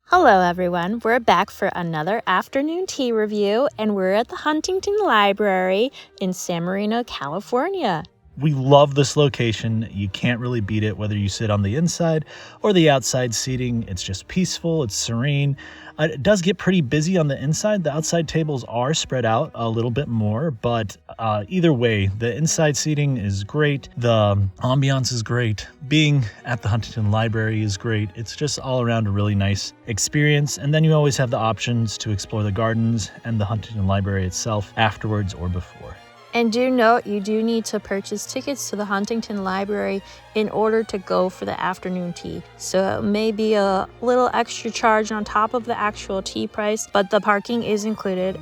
Hello everyone, we're back for another afternoon tea review and we're at the Huntington Library in San Marino, California. We love this location. You can't really beat it whether you sit on the inside or the outside seating. It's just peaceful, it's serene. It does get pretty busy on the inside. The outside tables are spread out a little bit more, but either way, the inside seating is great. The ambiance is great. Being at the Huntington Library is great. It's just all around a really nice experience. And then you always have the options to explore the gardens and the Huntington Library itself afterwards or before. And do note, you do need to purchase tickets to the Huntington Library in order to go for the afternoon tea. So it may be a little extra charge on top of the actual tea price, but the parking is included.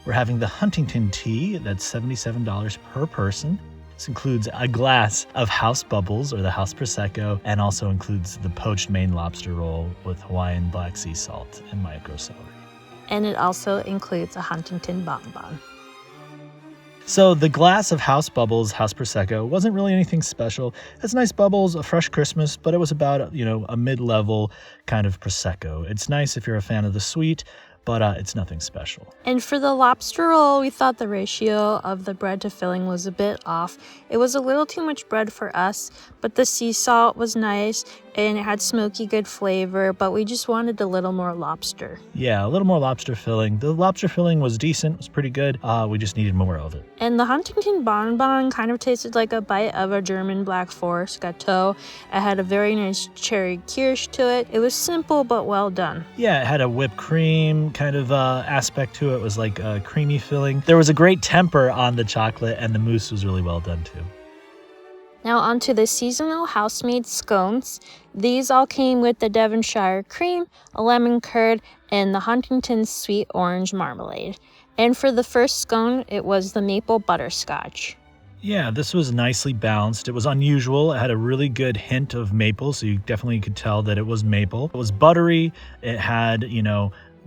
We're having the Huntington tea, that's $77 per person. This includes a glass of house bubbles or the house prosecco, and also includes the poached Maine lobster roll with Hawaiian black sea salt and micro celery. And it also includes a Huntington bonbon. So the glass of house bubbles, house prosecco, wasn't really anything special. It's nice bubbles, a fresh Christmas, but it was about, a mid-level kind of prosecco. It's nice if you're a fan of the sweet, but it's nothing special. And for the lobster roll, we thought the ratio of the bread to filling was a bit off. It was a little too much bread for us, but the sea salt was nice and it had smoky good flavor, but we just wanted a little more lobster. Yeah, a little more lobster filling. The lobster filling was decent, was pretty good. We just needed more of it. And the Huntington bonbon kind of tasted like a bite of a German Black Forest gâteau. It had a very nice cherry kirsch to it. It was simple but well done. Yeah, it had a whipped cream kind of aspect to it. It was like a creamy filling. There was a great temper on the chocolate, and the mousse was really well done too. Now onto the seasonal house-made scones. These all came with the Devonshire cream, a lemon curd, and the Huntington sweet orange marmalade. And for the first scone, it was the maple butterscotch. Yeah, this was nicely balanced. It was unusual. It had a really good hint of maple, so you definitely could tell that it was maple. It was buttery. It had,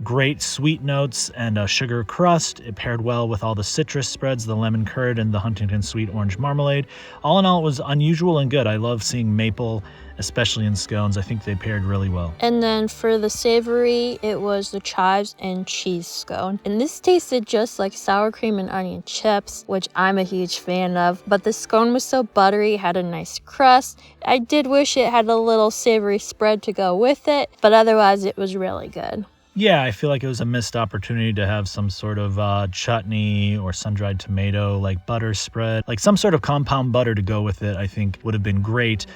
great sweet notes and a sugar crust. It paired well with all the citrus spreads, the lemon curd, and the Huntington sweet orange marmalade. All in all, it was unusual and good. I love seeing maple, especially in scones. I think they paired really well. And then for the savory, it was the chives and cheese scone. And this tasted just like sour cream and onion chips, which I'm a huge fan of. But the scone was so buttery, had a nice crust. I did wish it had a little savory spread to go with it, but otherwise it was really good. Yeah, I feel like it was a missed opportunity to have some sort of chutney or sun-dried tomato, like butter spread, like some sort of compound butter to go with it, I think would have been great.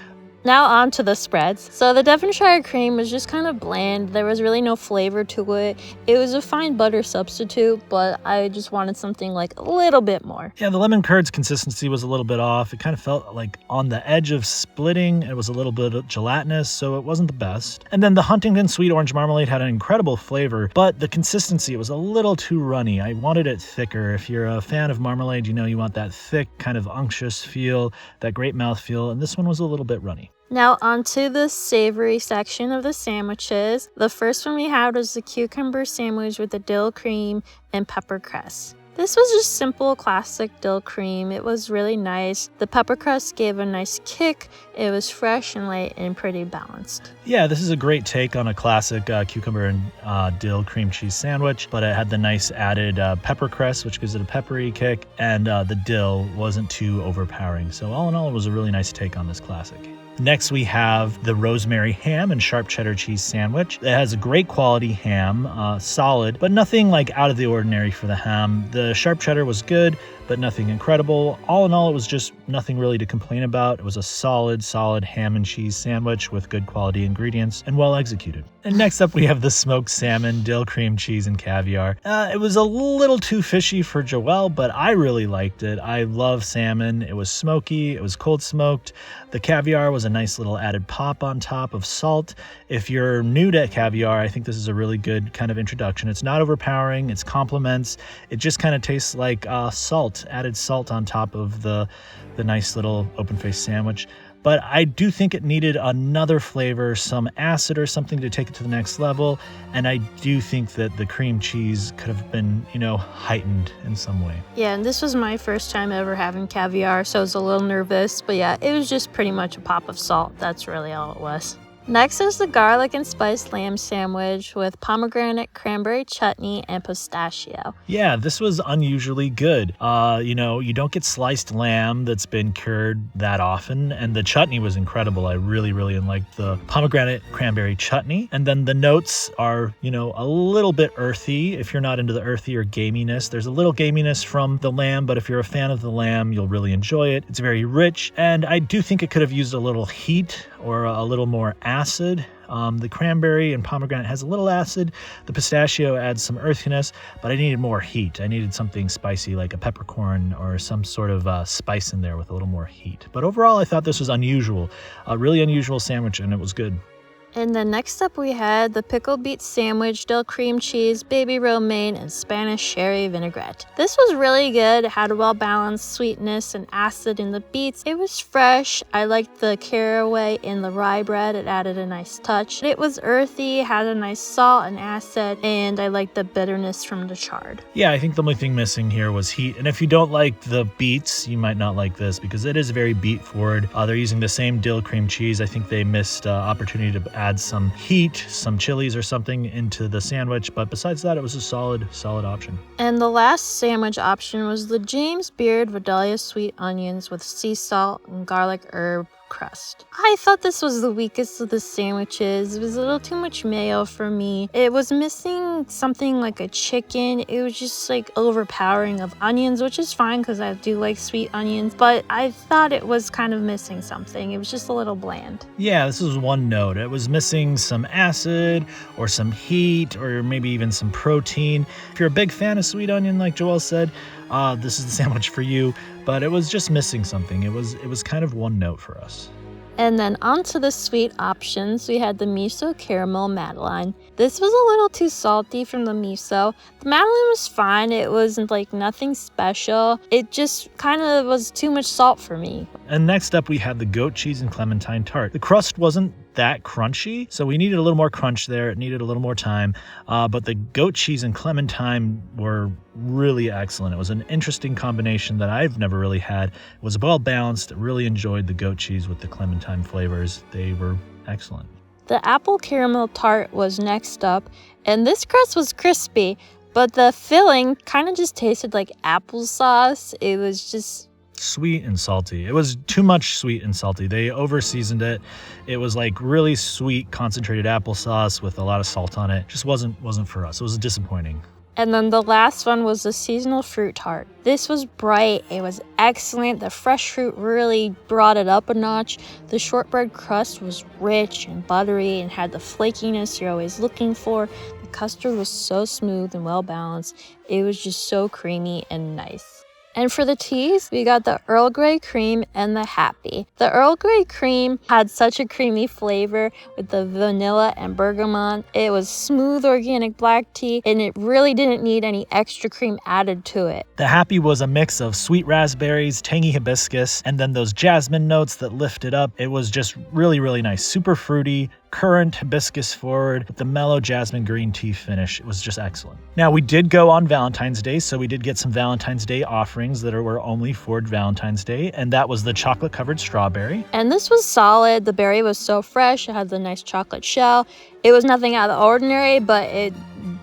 Now on to the spreads. So the Devonshire cream was just kind of bland. There was really no flavor to it. It was a fine butter substitute, but I just wanted something like a little bit more. Yeah, the lemon curd's consistency was a little bit off. It kind of felt like on the edge of splitting. It was a little bit gelatinous, so it wasn't the best. And then the Huntington sweet orange marmalade had an incredible flavor, but the consistency, it was a little too runny. I wanted it thicker. If you're a fan of marmalade, you want that thick, kind of unctuous feel, that great mouthfeel, and this one was a little bit runny. Now onto the savory section of the sandwiches. The first one we had was the cucumber sandwich with the dill cream and pepper crust. This was just simple, classic dill cream. It was really nice. The pepper crust gave a nice kick. It was fresh and light and pretty balanced. Yeah, this is a great take on a classic cucumber and dill cream cheese sandwich, but it had the nice added pepper crust, which gives it a peppery kick, and the dill wasn't too overpowering. So all in all, it was a really nice take on this classic. Next, we have the rosemary ham and sharp cheddar cheese sandwich. It has a great quality ham, solid, but nothing like out of the ordinary for the ham. The sharp cheddar was good, but nothing incredible. All in all, it was just nothing really to complain about. It was a solid ham and cheese sandwich with good quality ingredients and well executed. And next up, we have the smoked salmon, dill cream cheese, and caviar. It was a little too fishy for Joelle, but I really liked it. I love salmon. It was smoky. It was cold smoked. The caviar was a nice little added pop on top of salt. If you're new to caviar, I think this is a really good kind of introduction. It's not overpowering. It's compliments. It just kind of tastes like salt, added salt on top of the nice little open-faced sandwich. But I do think it needed another flavor, some acid or something to take it to the next level. And I do think that the cream cheese could have been, heightened in some way. Yeah, and this was my first time ever having caviar, so I was a little nervous. But yeah, it was just pretty much a pop of salt. That's really all it was. Next is the garlic and spiced lamb sandwich with pomegranate, cranberry chutney, and pistachio. Yeah, this was unusually good. You don't get sliced lamb that's been cured that often, and the chutney was incredible. I really, really liked the pomegranate cranberry chutney. And then the notes are, a little bit earthy. If you're not into the earthy or gaminess, there's a little gaminess from the lamb, but if you're a fan of the lamb, you'll really enjoy it. It's very rich, and I do think it could have used a little heat or a little more acid. The cranberry and pomegranate has a little acid. The pistachio adds some earthiness, but I needed more heat. I needed something spicy like a peppercorn or some sort of spice in there with a little more heat. But overall, I thought this was unusual, a really unusual sandwich, and it was good. And then next up we had the pickled beet sandwich, dill cream cheese, baby romaine, and Spanish sherry vinaigrette. This was really good. It had a well-balanced sweetness and acid in the beets. It was fresh. I liked the caraway in the rye bread. It added a nice touch. It was earthy, had a nice salt and acid, and I liked the bitterness from the chard. Yeah, I think the only thing missing here was heat. And if you don't like the beets, you might not like this because it is very beet forward. They're using the same dill cream cheese. I think they missed opportunity to add some heat, some chilies or something into the sandwich, but besides that, it was a solid option. And the last sandwich option was the James Beard Vidalia sweet onions with sea salt and garlic herb crust. I thought this was the weakest of the sandwiches. It was a little too much mayo for me. It was missing something like a chicken. It was just like overpowering of onions, which is fine because I do like sweet onions, but I thought it was kind of missing something. It was just a little bland. Yeah, this was one note. It was missing some acid or some heat or maybe even some protein. If you're a big fan of sweet onion, like Joel said, this is the sandwich for you, but it was just missing something. It was kind of one note for us. And then onto the sweet options, we had the miso caramel madeleine. This was a little too salty from the miso. The madeleine was fine. It wasn't like nothing special. It just kind of was too much salt for me. And next up, we had the goat cheese and clementine tart. The crust wasn't that crunchy, so we needed a little more crunch there. It needed a little more time, but the goat cheese and clementine were really excellent. It was an interesting combination that I've never really had. It was well balanced. I really enjoyed the goat cheese with the clementine flavors. They were excellent. The apple caramel tart was next up, and this crust was crispy, but the filling kind of just tasted like applesauce. It was just sweet and salty. It was too much sweet and salty. They over-seasoned it. It was like really sweet, concentrated applesauce with a lot of salt on it. Just wasn't for us. It was disappointing. And then the last one was the seasonal fruit tart. This was bright. It was excellent. The fresh fruit really brought it up a notch. The shortbread crust was rich and buttery and had the flakiness you're always looking for. The custard was so smooth and well balanced. It was just so creamy and nice. And for the teas, we got the Earl Grey cream and the Happy. The Earl Grey cream had such a creamy flavor with the vanilla and bergamot. It was smooth organic black tea, and it really didn't need any extra cream added to it. The Happy was a mix of sweet raspberries, tangy hibiscus, and then those jasmine notes that lifted up. It was just really, really nice. Super fruity, currant hibiscus forward with the mellow jasmine green tea finish. It was just excellent. Now, we did go on Valentine's Day, so we did get some Valentine's Day offerings that were only for Valentine's Day, and that was the chocolate covered strawberry. And this was solid. The berry was so fresh. It had the nice chocolate shell. It was nothing out of the ordinary, but it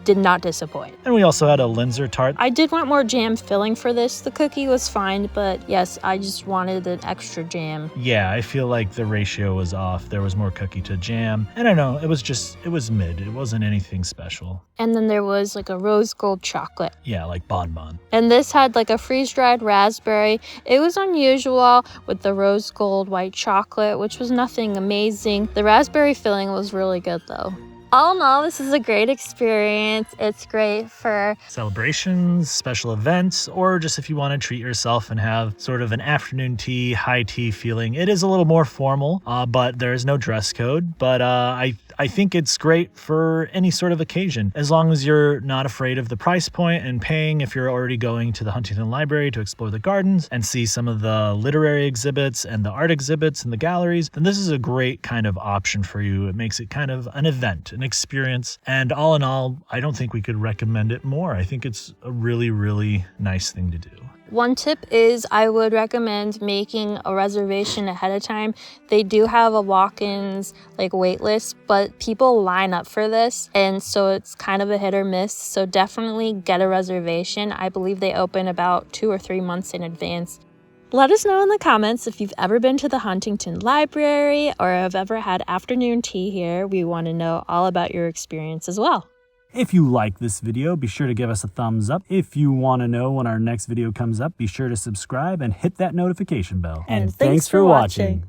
did not disappoint. And we also had a Linzer tart. I did want more jam filling for this. The cookie was fine, but yes, I just wanted an extra jam. Yeah, I feel like the ratio was off. There was more cookie to jam. And I know, it was mid. It wasn't anything special. And then there was like a rose gold chocolate. Yeah, like bonbon. And this had like a freeze-dried raspberry. It was unusual with the rose gold white chocolate, which was nothing amazing. The raspberry filling was really good though. All in all, this is a great experience. It's great for celebrations, special events, or just if you want to treat yourself and have sort of an afternoon tea, high tea feeling. It is a little more formal, but there is no dress code. But I think it's great for any sort of occasion, as long as you're not afraid of the price point and paying. If you're already going to the Huntington Library to explore the gardens and see some of the literary exhibits and the art exhibits and the galleries, then this is a great kind of option for you. It makes it kind of an event, an experience. And all in all, I don't think we could recommend it more. I think it's a really, really nice thing to do. One tip is I would recommend making a reservation ahead of time. They do have a walk-ins wait list, but people line up for this, and so it's kind of a hit or miss. So definitely get a reservation. I believe they open about 2 or 3 months in advance. Let us know in the comments if you've ever been to the Huntington Library or have ever had afternoon tea here. We want to know all about your experience as well. If you like this video, be sure to give us a thumbs up. If you want to know when our next video comes up, be sure to subscribe and hit that notification bell. And thanks for watching.